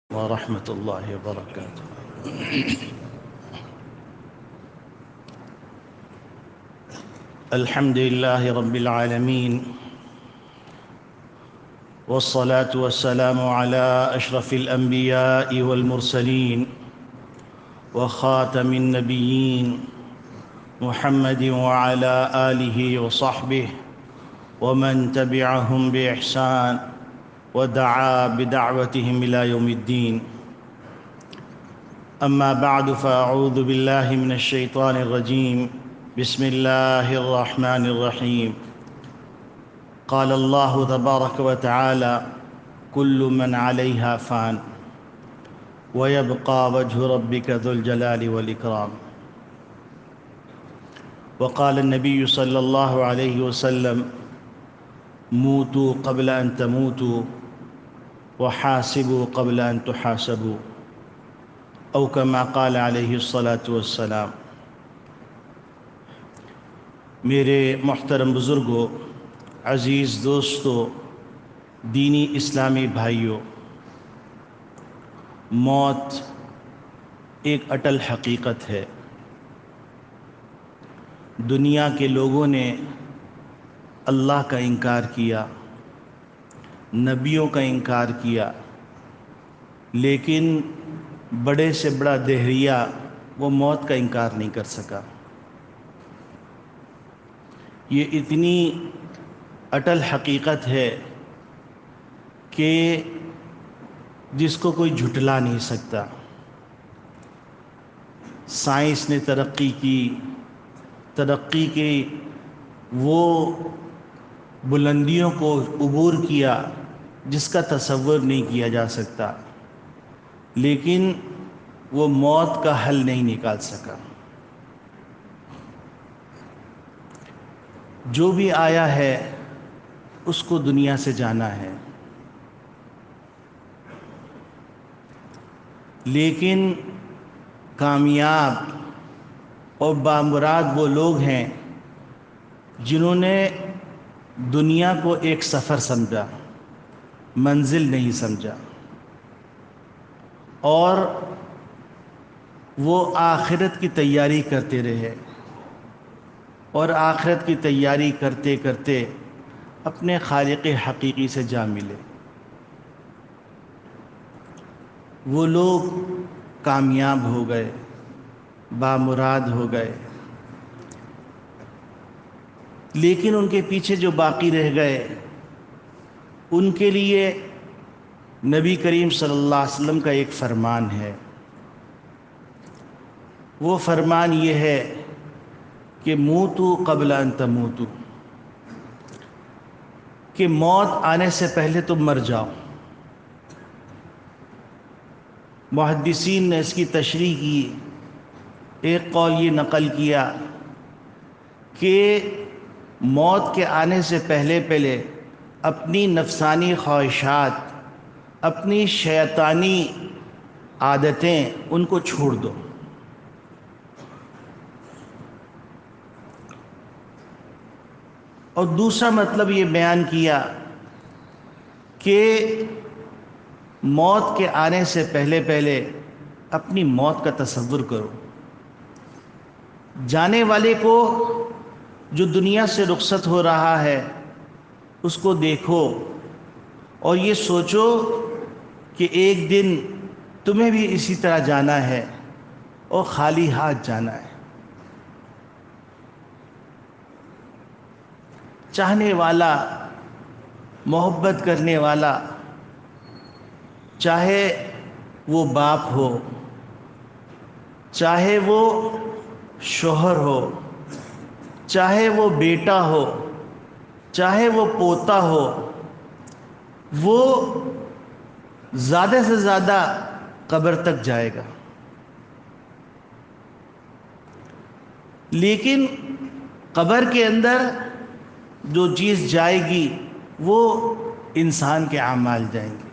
ورحمة الله وبركاته. الحمد لله رب العالمين، والصلاة والسلام على أشرف الأنبياء والمرسلين وخاتم النبيين محمد وعلى آله وصحبه ومن تبعهم بإحسان ودعا بدعوتهم إلى يوم الدين. أما بعد، فأعوذ بالله من الشيطان الرجيم. بسم الله الرحمن الرحيم. قال الله تبارك وتعالى: كل من عليها فان ويبقى وجه ربك ذو الجلال والإكرام. وقال النبي صلى الله عليه وسلم: موتوا قبل أن تموتوا وحاسبوا قبل أن تحاسبوا، او كما قال علیہ الصلاۃ والسلام۔ میرے محترم بزرگوں، عزیز دوستوں، دینی اسلامی بھائیوں، موت ایک اٹل حقیقت ہے۔ دنیا کے لوگوں نے اللہ کا انکار کیا، نبیوں کا انکار کیا، لیکن بڑے سے بڑا دہریہ وہ موت کا انکار نہیں کر سکا۔ یہ اتنی اٹل حقیقت ہے کہ جس کو کوئی جھٹلا نہیں سکتا۔ سائنس نے ترقی کی وہ بلندیوں کو عبور کیا جس کا تصور نہیں کیا جا سکتا، لیکن وہ موت کا حل نہیں نکال سکا۔ جو بھی آیا ہے اس کو دنیا سے جانا ہے، لیکن کامیاب اور بامراد وہ لوگ ہیں جنہوں نے دنیا کو ایک سفر سمجھا، منزل نہیں سمجھا، اور وہ آخرت کی تیاری کرتے رہے، اور آخرت کی تیاری کرتے کرتے اپنے خالق حقیقی سے جا ملے۔ وہ لوگ کامیاب ہو گئے، بامراد ہو گئے، لیکن ان کے پیچھے جو باقی رہ گئے ان کے لیے نبی کریم صلی اللہ علیہ وسلم کا ایک فرمان ہے۔ وہ فرمان یہ ہے کہ موتوا قبل ان تموتوا، کہ موت آنے سے پہلے تم مر جاؤ۔ محدثین نے اس کی تشریح کی، ایک قول یہ نقل کیا کہ موت کے آنے سے پہلے اپنی نفسانی خواہشات، اپنی شیطانی عادتیں ان کو چھوڑ دو۔ اور دوسرا مطلب یہ بیان کیا کہ موت کے آنے سے پہلے اپنی موت کا تصور کرو۔ جانے والے کو جو دنیا سے رخصت ہو رہا ہے اس کو دیکھو اور یہ سوچو کہ ایک دن تمہیں بھی اسی طرح جانا ہے اور خالی ہاتھ جانا ہے۔ چاہنے والا، محبت کرنے والا، چاہے وہ باپ ہو، چاہے وہ شوہر ہو، چاہے وہ بیٹا ہو، چاہے وہ پوتا ہو، وہ زیادہ سے زیادہ قبر تک جائے گا، لیکن قبر کے اندر جو چیز جائے گی وہ انسان کے اعمال جائیں گے۔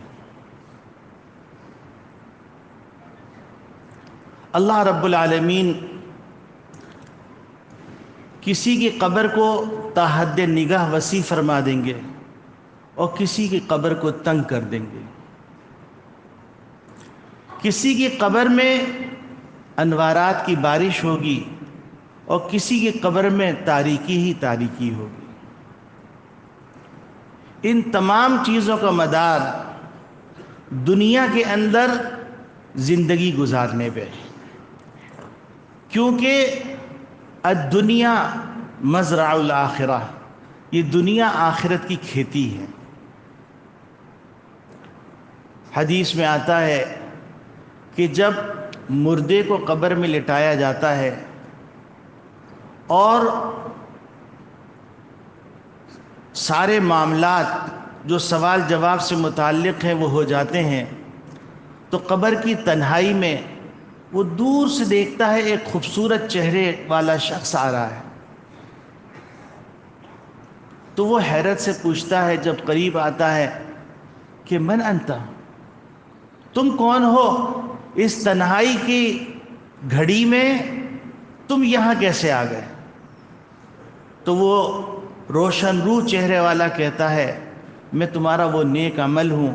اللہ رب العالمین کسی کی قبر کو تا حد نگاہ وسیع فرما دیں گے اور کسی کی قبر کو تنگ کر دیں گے۔ کسی کی قبر میں انوارات کی بارش ہوگی اور کسی کی قبر میں تاریکی ہی تاریکی ہوگی۔ ان تمام چیزوں کا مدار دنیا کے اندر زندگی گزارنے پہ، کیونکہ الدنیا مزرع الآخرہ، یہ دنیا آخرت کی کھیتی ہے۔ حدیث میں آتا ہے کہ جب مردے کو قبر میں لٹایا جاتا ہے اور سارے معاملات جو سوال جواب سے متعلق ہیں وہ ہو جاتے ہیں، تو قبر کی تنہائی میں وہ دور سے دیکھتا ہے ایک خوبصورت چہرے والا شخص آ رہا ہے، تو وہ حیرت سے پوچھتا ہے جب قریب آتا ہے کہ من انت، تم کون ہو؟ اس تنہائی کی گھڑی میں تم یہاں کیسے آ گئے؟ تو وہ روشن روح چہرے والا کہتا ہے میں تمہارا وہ نیک عمل ہوں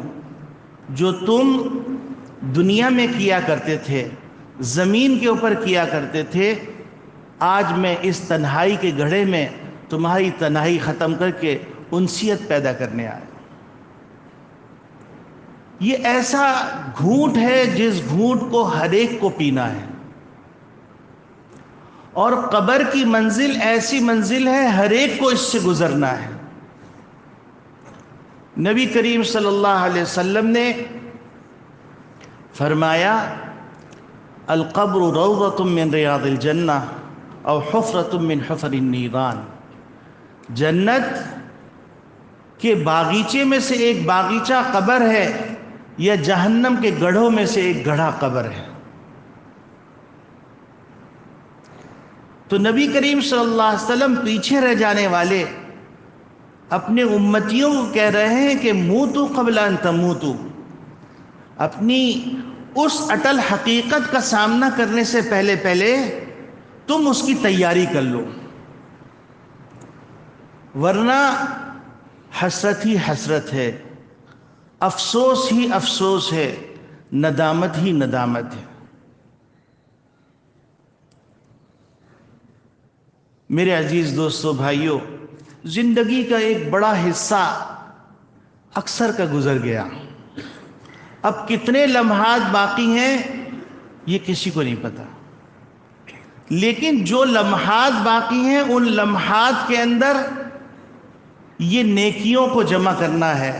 جو تم دنیا میں کیا کرتے تھے، زمین کے اوپر کیا کرتے تھے، آج میں اس تنہائی کے گڑھے میں تمہاری تنہائی ختم کر کے انسیت پیدا کرنے آیا۔ یہ ایسا گھونٹ ہے جس گھونٹ کو ہر ایک کو پینا ہے، اور قبر کی منزل ایسی منزل ہے ہر ایک کو اس سے گزرنا ہے۔ نبی کریم صلی اللہ علیہ وسلم نے فرمایا القبر روضۃ من ریاض الجنہ او حفرۃ من حفر النیران، جنت کے باغیچے میں سے ایک باغیچہ قبر ہے یا جہنم کے گڑھوں میں سے ایک گڑھا قبر ہے۔ تو نبی کریم صلی اللہ علیہ وسلم پیچھے رہ جانے والے اپنے امتیوں کو کہہ رہے ہیں کہ موتو قبل ان تموتو، اپنی اس اٹل حقیقت کا سامنا کرنے سے پہلے تم اس کی تیاری کر لو، ورنہ حسرت ہی حسرت ہے، افسوس ہی افسوس ہے، ندامت ہی ندامت ہے۔ میرے عزیز دوستو بھائیوں، زندگی کا ایک بڑا حصہ اکثر کا گزر گیا، اب کتنے لمحات باقی ہیں یہ کسی کو نہیں پتا، لیکن جو لمحات باقی ہیں ان لمحات کے اندر یہ نیکیوں کو جمع کرنا ہے،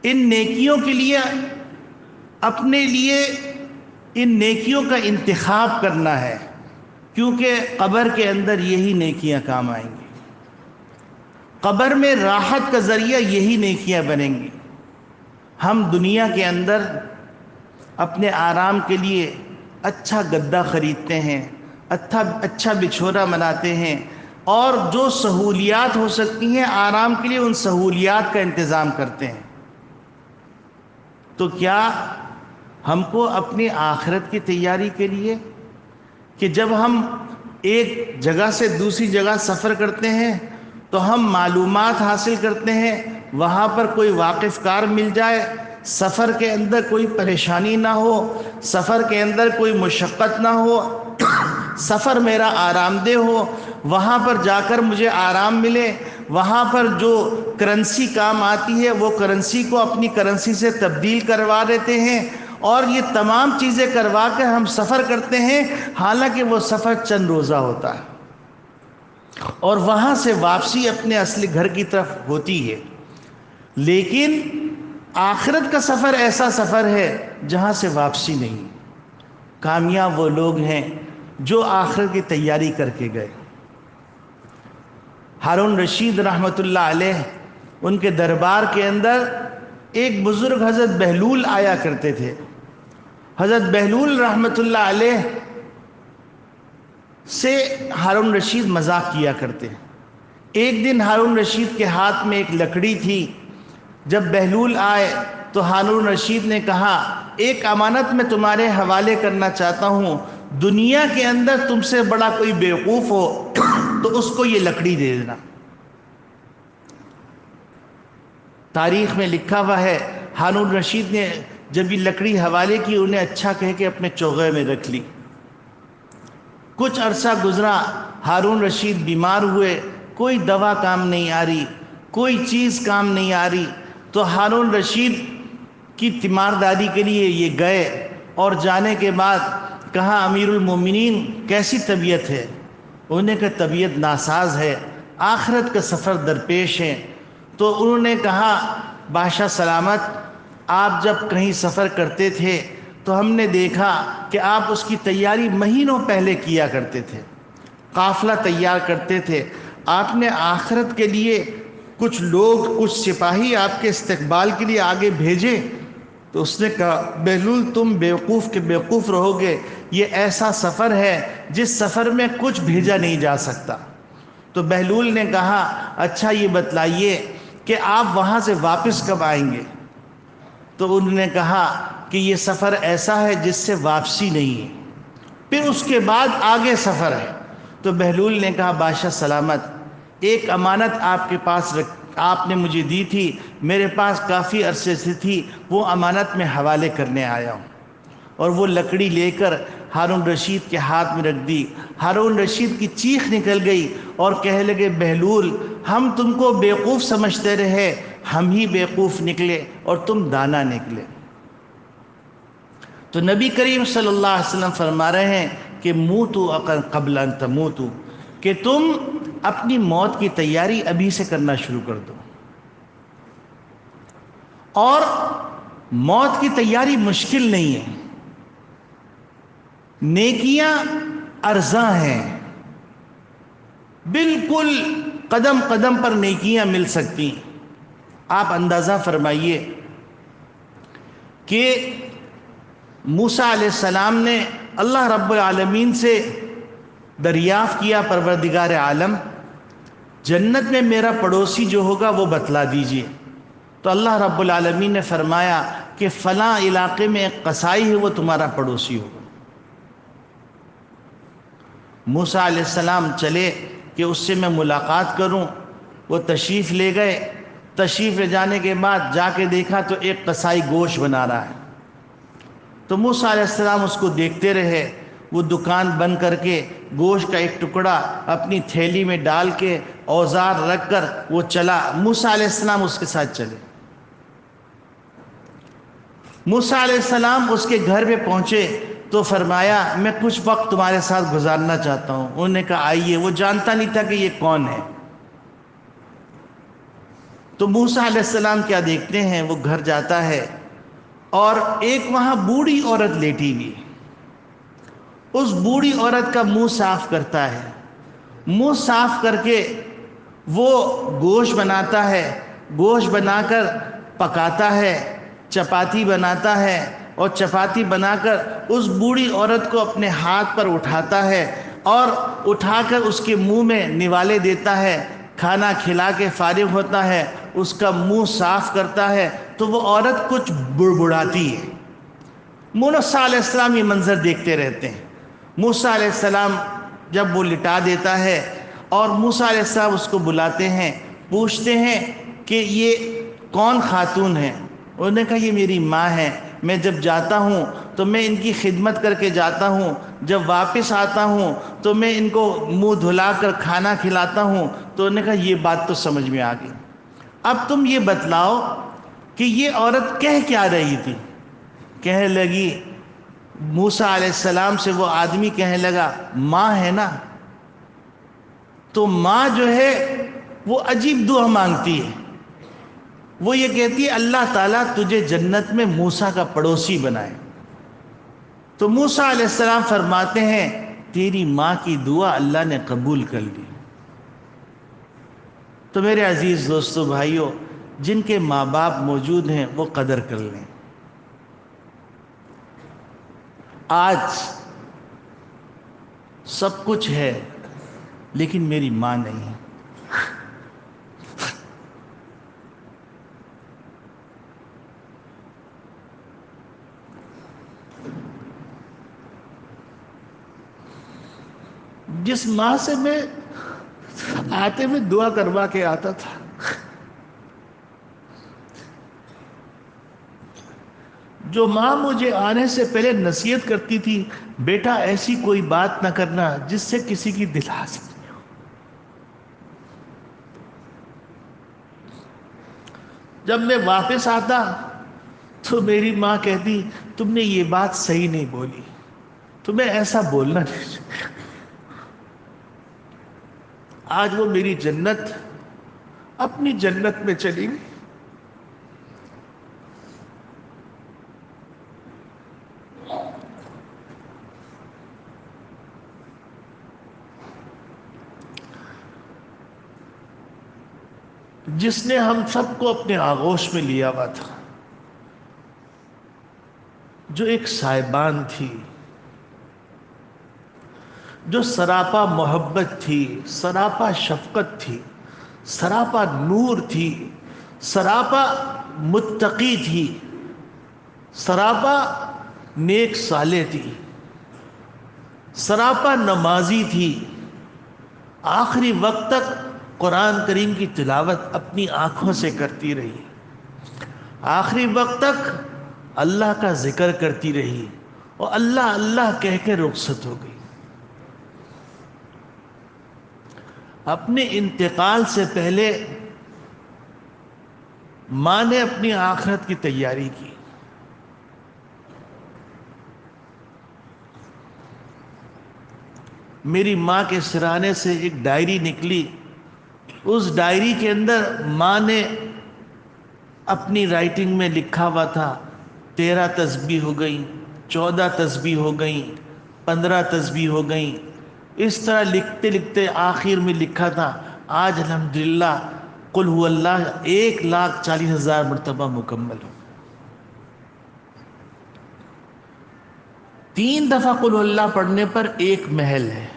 ان نیکیوں کے لیے اپنے لیے ان نیکیوں کا انتخاب کرنا ہے، کیونکہ قبر کے اندر یہی نیکیاں کام آئیں گی، قبر میں راحت کا ذریعہ یہی نیکیاں بنیں گی۔ ہم دنیا کے اندر اپنے آرام کے لیے اچھا گدا خریدتے ہیں، اچھا بچھونا بناتے ہیں، اور جو سہولیات ہو سکتی ہیں آرام کے لیے ان سہولیات کا انتظام کرتے ہیں، تو کیا ہم کو اپنی آخرت کی تیاری کے لیے کہ جب ہم ایک جگہ سے دوسری جگہ سفر کرتے ہیں تو ہم معلومات حاصل کرتے ہیں، وہاں پر کوئی واقف کار مل جائے، سفر کے اندر کوئی پریشانی نہ ہو، سفر کے اندر کوئی مشقت نہ ہو، سفر میرا آرام دہ ہو، وہاں پر جا کر مجھے آرام ملے، وہاں پر جو کرنسی کام آتی ہے وہ کرنسی کو اپنی کرنسی سے تبدیل کروا دیتے ہیں، اور یہ تمام چیزیں کروا کر ہم سفر کرتے ہیں، حالانکہ وہ سفر چند روزہ ہوتا ہے اور وہاں سے واپسی اپنے اصلی گھر کی طرف ہوتی ہے۔ لیکن آخرت کا سفر ایسا سفر ہے جہاں سے واپسی نہیں۔ کامیاب وہ لوگ ہیں جو آخرت کی تیاری کر کے گئے۔ ہارون رشید رحمۃ اللہ علیہ، ان کے دربار کے اندر ایک بزرگ حضرت بہلول آیا کرتے تھے۔ حضرت بہلول رحمۃ اللہ علیہ سے ہارون رشید مذاق کیا کرتے ہیں۔ ایک دن ہارون رشید کے ہاتھ میں ایک لکڑی تھی، جب بہلول آئے تو ہارون رشید نے کہا ایک امانت میں تمہارے حوالے کرنا چاہتا ہوں، دنیا کے اندر تم سے بڑا کوئی بیوقوف ہو تو اس کو یہ لکڑی دے دینا۔ تاریخ میں لکھا ہوا ہے ہارون رشید نے جب یہ لکڑی حوالے کی انہیں اچھا کہہ کے اپنے چوغے میں رکھ لی۔ کچھ عرصہ گزرا، ہارون رشید بیمار ہوئے، کوئی دوا کام نہیں آ رہی، کوئی چیز کام نہیں آ رہی، تو ہارون رشید کی تیمارداری کے لیے یہ گئے، اور جانے کے بعد کہا امیر المومنین کیسی طبیعت ہے؟ انہوں نے کہا طبیعت ناساز ہے، آخرت کا سفر درپیش ہے۔ تو انہوں نے کہا بادشاہ سلامت، آپ جب کہیں سفر کرتے تھے تو ہم نے دیکھا کہ آپ اس کی تیاری مہینوں پہلے کیا کرتے تھے، قافلہ تیار کرتے تھے، آپ نے آخرت کے لیے کچھ لوگ، کچھ سپاہی آپ کے استقبال کے لیے آگے بھیجے؟ تو اس نے کہا بہلول تم بیوقوف کے بیوقوف رہو گے، یہ ایسا سفر ہے جس سفر میں کچھ بھیجا نہیں جا سکتا۔ تو بہلول نے کہا اچھا یہ بتلائیے کہ آپ وہاں سے واپس کب آئیں گے؟ تو انہوں نے کہا کہ یہ سفر ایسا ہے جس سے واپسی نہیں ہے، پھر اس کے بعد آگے سفر ہے۔ تو بہلول نے کہا بادشاہ سلامت، ایک امانت آپ کے پاس آپ نے مجھے دی تھی، میرے پاس کافی عرصے سے تھی، وہ امانت میں حوالے کرنے آیا ہوں۔ اور وہ لکڑی لے کر ہارون رشید کے ہاتھ میں رکھ دی۔ ہارون رشید کی چیخ نکل گئی اور کہنے لگے بہلول ہم تم کو بیوقوف سمجھتے رہے، ہم ہی بیوقوف نکلے اور تم دانا نکلے۔ تو نبی کریم صلی اللہ علیہ وسلم فرما رہے ہیں کہ موتوا قبل ان تموتوا، کہ تم اپنی موت کی تیاری ابھی سے کرنا شروع کر دو۔ اور موت کی تیاری مشکل نہیں ہے، نیکیاں ارزاں ہیں، بالکل قدم قدم پر نیکیاں مل سکتی ہیں۔ آپ اندازہ فرمائیے کہ موسیٰ علیہ السلام نے اللہ رب العالمین سے دریافت کیا پروردگار عالم جنت میں میرا پڑوسی جو ہوگا وہ بتلا دیجئے۔ تو اللہ رب العالمین نے فرمایا کہ فلاں علاقے میں ایک قصائی ہے، وہ تمہارا پڑوسی ہوگا۔ موسیٰ علیہ السلام چلے کہ اس سے میں ملاقات کروں، وہ تشریف لے گئے۔ تشریف لے جانے کے بعد جا کے دیکھا تو ایک قصائی گوشت بنا رہا ہے۔ تو موسیٰ علیہ السلام اس کو دیکھتے رہے، وہ دکان بند کر کے گوشت کا ایک ٹکڑا اپنی تھیلی میں ڈال کے اوزار رکھ کر وہ چلا۔ موسیٰ علیہ السلام اس کے ساتھ چلے۔ موسیٰ علیہ السلام اس کے گھر پہ پہنچے تو فرمایا میں کچھ وقت تمہارے ساتھ گزارنا چاہتا ہوں۔ انہوں نے کہا آئیے۔ وہ جانتا نہیں تھا کہ یہ کون ہے۔ تو موسیٰ علیہ السلام کیا دیکھتے ہیں، وہ گھر جاتا ہے اور ایک وہاں بوڑھی عورت لیٹی ہوئی، اس بوڑھی عورت کا منہ صاف کرتا ہے۔ منہ صاف کر کے وہ گوشت بناتا ہے، گوشت بنا کر پکاتا ہے، چپاتی بناتا ہے، اور چپاتی بنا کر اس بوڑھی عورت کو اپنے ہاتھ پر اٹھاتا ہے اور اٹھا کر اس کے منہ میں نوالے دیتا ہے۔ کھانا کھلا کے فارغ ہوتا ہے، اس کا منہ صاف کرتا ہے تو وہ عورت کچھ بڑبڑاتی ہے۔ موسیٰ علیہ السلام یہ منظر دیکھتے رہتے ہیں۔ موسیٰ علیہ السلام جب وہ لٹا دیتا ہے اور موسیٰ علیہ السلام اس کو بلاتے ہیں، پوچھتے ہیں کہ یہ کون خاتون ہے؟ انہوں نے کہا یہ میری ماں ہے، میں جب جاتا ہوں تو میں ان کی خدمت کر کے جاتا ہوں، جب واپس آتا ہوں تو میں ان کو منہ دھلا کر کھانا کھلاتا ہوں۔ تو انہوں نے کہا یہ بات تو سمجھ میں آ گئی، اب تم یہ بتلاؤ کہ یہ عورت کہہ کیا رہی تھی؟ کہنے لگی، موسیٰ علیہ السلام سے وہ آدمی کہنے لگا ماں ہے نا، تو ماں جو ہے وہ عجیب دعا مانگتی ہے، وہ یہ کہتی ہے اللہ تعالیٰ تجھے جنت میں موسیٰ کا پڑوسی بنائے۔ تو موسیٰ علیہ السلام فرماتے ہیں تیری ماں کی دعا اللہ نے قبول کر لی۔ تو میرے عزیز دوستو بھائیوں، جن کے ماں باپ موجود ہیں وہ قدر کر لیں۔ آج سب کچھ ہے لیکن میری ماں نہیں ہے۔ جس ماں سے میں آتے میں دعا کروا کے آتا تھا، جو ماں مجھے آنے سے پہلے نصیحت کرتی تھی، بیٹا ایسی کوئی بات نہ کرنا جس سے کسی کی دل حاصل ہو۔ جب میں واپس آتا تو میری ماں کہتی تم نے یہ بات صحیح نہیں بولی، تمہیں ایسا بولنا نہیں چاہیے۔ آج وہ میری جنت اپنی جنت میں چلی گئی۔ جس نے ہم سب کو اپنے آغوش میں لیا ہوا تھا، جو ایک سائبان تھی، جو سراپا محبت تھی، سراپا شفقت تھی، سراپا نور تھی، سراپا متقی تھی، سراپا نیک صالح تھی، سراپا نمازی تھی، آخری وقت تک قرآن کریم کی تلاوت اپنی آنکھوں سے کرتی رہی، آخری وقت تک اللہ کا ذکر کرتی رہی اور اللہ اللہ کہہ کے رخصت ہو گئی۔ اپنے انتقال سے پہلے ماں نے اپنی آخرت کی تیاری کی۔ میری ماں کے سرانے سے ایک ڈائری نکلی، اس ڈائری کے اندر ماں نے اپنی رائٹنگ میں لکھا ہوا تھا 13 تسبیح ہو گئیں، 14 تسبیح ہو گئیں، 15 تسبیح ہو گئیں۔ اس طرح لکھتے لکھتے آخر میں لکھا تھا آج الحمدللہ قل هو اللہ 1,40,000 مرتبہ مکمل ہو۔ 3 دفعہ قل هو اللہ پڑھنے پر ایک محل ہے،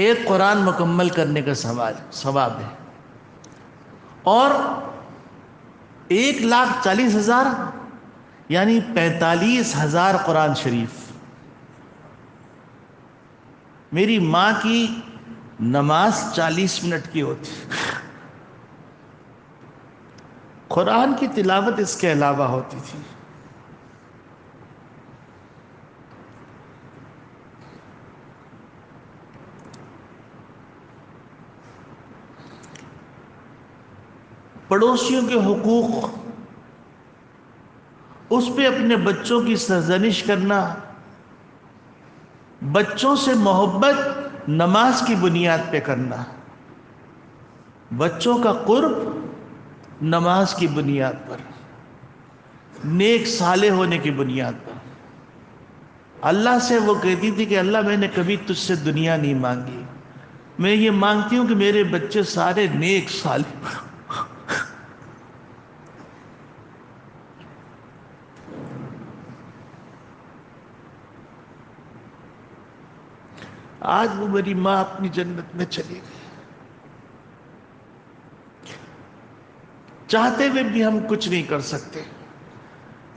ایک قرآن مکمل کرنے کا ثواب ہے، اور 1,40,000 یعنی 45,000 قرآن شریف۔ میری ماں کی نماز 40 منٹ کی ہوتی، قرآن کی تلاوت اس کے علاوہ ہوتی تھی۔ پڑوسیوں کے حقوق، اس پہ اپنے بچوں کی سرزنش کرنا، بچوں سے محبت نماز کی بنیاد پہ کرنا، بچوں کا قرب نماز کی بنیاد پر، نیک صالح ہونے کی بنیاد پر۔ اللہ سے وہ کہتی تھی کہ اللہ میں نے کبھی تجھ سے دنیا نہیں مانگی، میں یہ مانگتی ہوں کہ میرے بچے سارے نیک صالح۔ آج وہ میری ماں اپنی جنت میں چلی گئی۔ چاہتے ہوئے بھی ہم کچھ نہیں کر سکتے،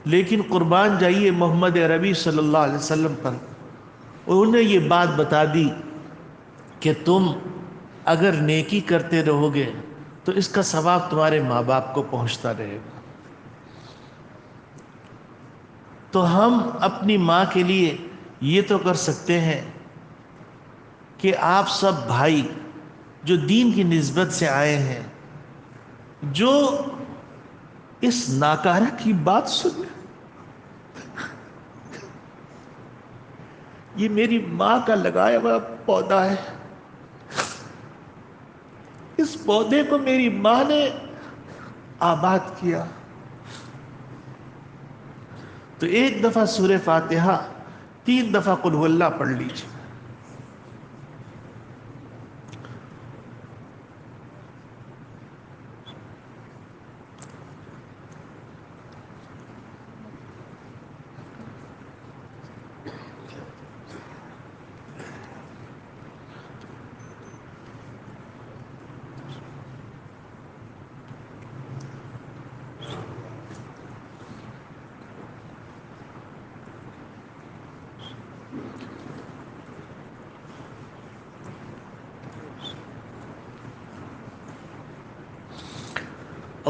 لیکن قربان جائیے محمد عربی صلی اللہ علیہ وسلم پر، انہوں نے یہ بات بتا دی کہ تم اگر نیکی کرتے رہو گے تو اس کا ثواب تمہارے ماں باپ کو پہنچتا رہے گا۔ تو ہم اپنی ماں کے لیے یہ تو کر سکتے ہیں کہ آپ سب بھائی جو دین کی نسبت سے آئے ہیں، جو اس ناکارہ کی بات سن، یہ میری ماں کا لگایا ہوا پودا ہے، اس پودے کو میری ماں نے آباد کیا، تو ایک دفعہ سورہ فاتحہ 3 دفعہ قل هو اللہ پڑھ لیجیے۔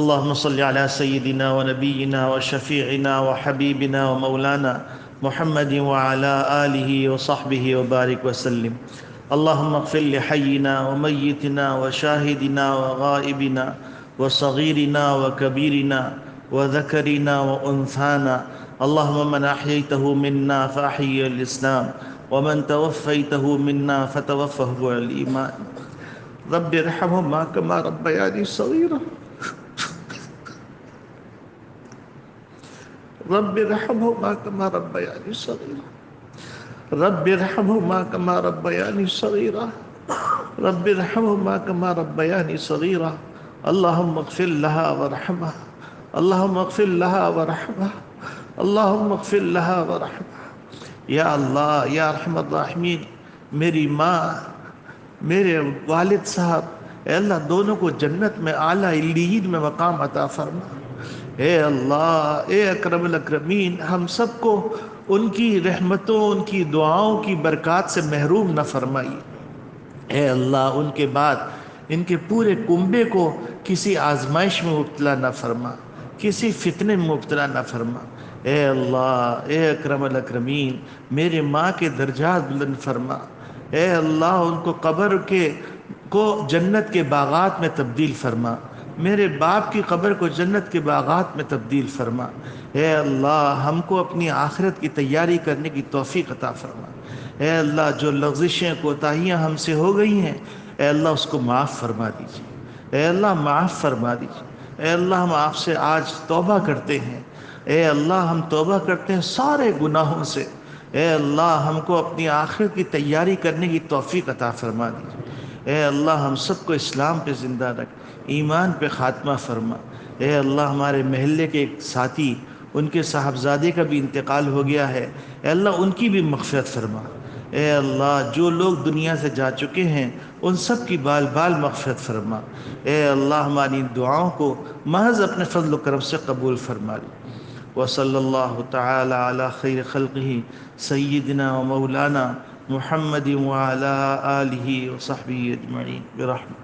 اللهم صل على سيدنا ونبينا وشفيعنا وحبيبنا ومولانا محمد وعلى آله وصحبه وبارك وسلم. اللهم اغفر لحينا وميتنا وشاهدنا وغائبنا وصغيرنا وكبيرنا وذكرنا وأنثانا. اللهم من أحييته منا فأحيي الإسلام، ومن توفيته منا فتوفه على الإيمان. رب ارحمهما كما ربياني صغيرا. رب ارحمهما كما ربياني صغيرا. رب ارحمهما كما ربياني صغيرا. رب ارحمهما كما ربياني صغيرا. اللهم اغفر لها وارحمها. اللهم اغفر لها وارحمها. اللهم اغفر لها وارحمها. یا اللہ، یا ارحم الراحمین، میری ماں، میرے والد صاحب، اے اللہ دونوں کو جنت میں اعلیٰ علیین میں مقام عطا فرما۔ اے اللہ، اے اکرم الاکرمین، ہم سب کو ان کی رحمتوں، ان کی دعاؤں کی برکات سے محروم نہ فرمائی۔ اے اللہ، ان کے بعد ان کے پورے کنبے کو کسی آزمائش میں مبتلا نہ فرما، کسی فتنے میں مبتلا نہ فرما۔ اے اللہ، اے اکرم الاکرمین، میرے ماں کے درجات بلند فرما۔ اے اللہ، ان کو قبر کو جنت کے باغات میں تبدیل فرما۔ میرے باپ کی قبر کو جنت کے باغات میں تبدیل فرما۔ اے اللہ، ہم کو اپنی آخرت کی تیاری کرنے کی توفیق عطا فرما۔ اے اللہ، جو لغزشیں کوتاہیاں ہم سے ہو گئی ہیں، اے اللہ اس کو معاف فرما دیجیے۔ اے اللہ معاف فرما دیجیے۔ اے اللہ، ہم آپ سے آج توبہ کرتے ہیں۔ اے اللہ، ہم توبہ کرتے ہیں سارے گناہوں سے۔ اے اللہ، ہم کو اپنی آخرت کی تیاری کرنے کی توفیق عطا فرما دیجیے۔ اے اللہ، ہم سب کو اسلام پہ زندہ رکھ، ایمان پہ خاتمہ فرما۔ اے اللہ، ہمارے محلے کے ایک ساتھی، ان کے صاحبزادے کا بھی انتقال ہو گیا ہے، اے اللہ ان کی بھی مغفرت فرما۔ اے اللہ، جو لوگ دنیا سے جا چکے ہیں ان سب کی بال بال مغفرت فرما۔ اے اللہ، ہماری دعاؤں کو محض اپنے فضل و کرم سے قبول فرما لے۔ وصلی اللہ تعالی علی خیر خلقہ سیدنا و مولانا محمد وعلی آلہ وصحبہ اجمعین برحمتہ۔